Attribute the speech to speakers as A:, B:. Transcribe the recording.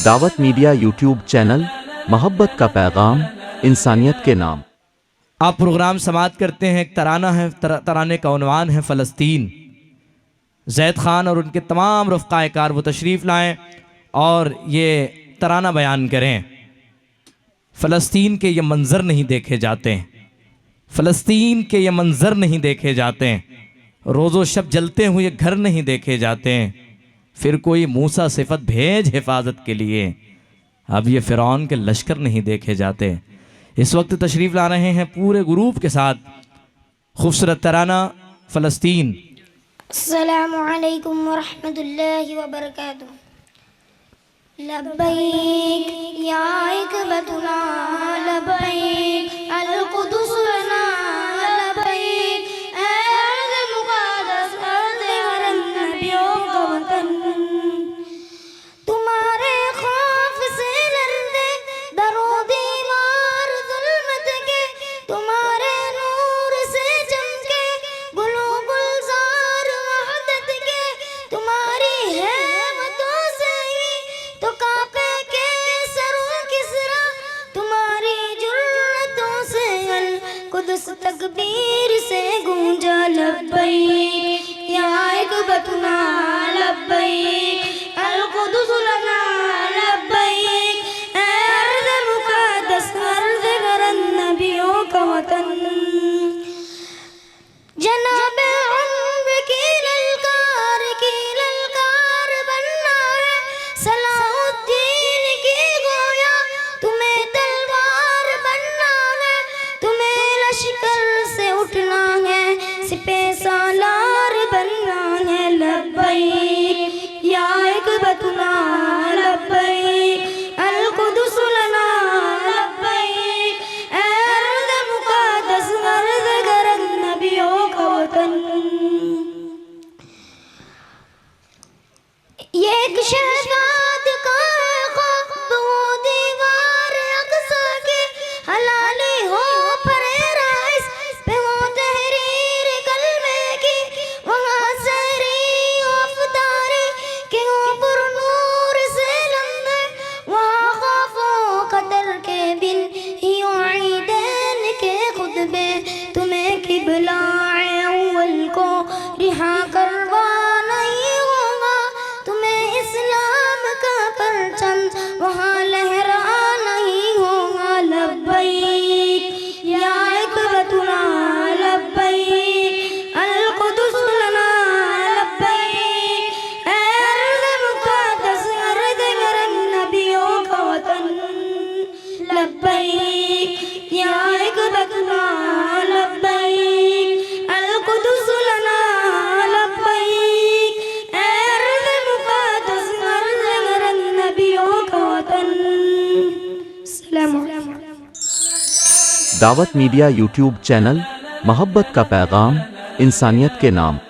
A: دعوت media YouTube channel, محبت کا پیغام، انسانیت کے نام۔
B: آپ پروگرام سماعت کرتے ہیں، ایک ترانہ ہے، ترانے کا عنوان ہے فلسطین۔ زید خان اور ان کے تمام رفقائے کار وہ تشریف لائیں اور یہ ترانہ بیان کریں۔ فلسطین کے یہ منظر نہیں دیکھے جاتے، فلسطین کے یہ منظر نہیں دیکھے جاتے، روز و شب جلتے ہوئے گھر نہیں دیکھے جاتے، پھر کوئی موسیٰ صفت بھیج حفاظت کے لیے، اب یہ فرعون کے لشکر نہیں دیکھے جاتے۔ اس وقت تشریف لا رہے ہیں پورے گروپ کے ساتھ خوبصورت ترانہ فلسطین۔
C: السلام علیکم ورحمۃ اللہ وبرکاتہ۔ لبیک یا عقبتنا لبیک، القدس لنا لبیک، اے ارض مقدس، ارض حرم نبیوں کا وطن، تمہارے خوف سے لرزے در و دیوار ظلمت کے، تمہارے نور سے چمکے گل و گلزار وحدت کے، تمہاری ہیبتوں سے ہی تو کانپے کے سر و کسرا، تمہاری جرأتوں سے القدس تکبیر سے گونجا۔ لبیک یا عقبتنا لبیک، القدس لنا لبیک، اے ارض مقدس، ارض حرم نبیوں کا وطن، جناب عمر کی للکار بننا ہے، صلاح الدین کی گویا تمہیں تلوار بننا ہے، تمہیں لشکر سے اٹھنا ہے، سپہ سالار بننا ہے۔ لبیک یا عقبتنا لبیک، القدس لنا لبیک، اے ارض مقدس، ارض حرم نبیوں کا وطن، یہ ایک شہزاد کا خوف وہ دیوار اقصی کی، حلالی ہو پریرائش پہ ہو تحریر کلمے کی، وہاں سحری و افطاری کے ہو پر نور سے لمبے، وہاں خوف و قدر کے بن ہی عیدین کے خطبے، تمہیں قبلہ اول کو رہا کروا نہیں ہوگا، تمہیں اسلام کا پرچم وہاں لہرا نہیں ہوگا۔ لبیک یا عقبتنا لبیک، القدس لنا لبیک، اے ارض مقدس، ارض حرم نبیوں کا وطن، لبیک یا عقبتنا لبیک، القدس لنا لبیک، اے ارض مقدس، ارض حرم نبیوں کا وطن۔ السلام علیکم۔
A: دعوت میڈیا یوٹیوب چینل، محبت کا پیغام، انسانیت کے نام۔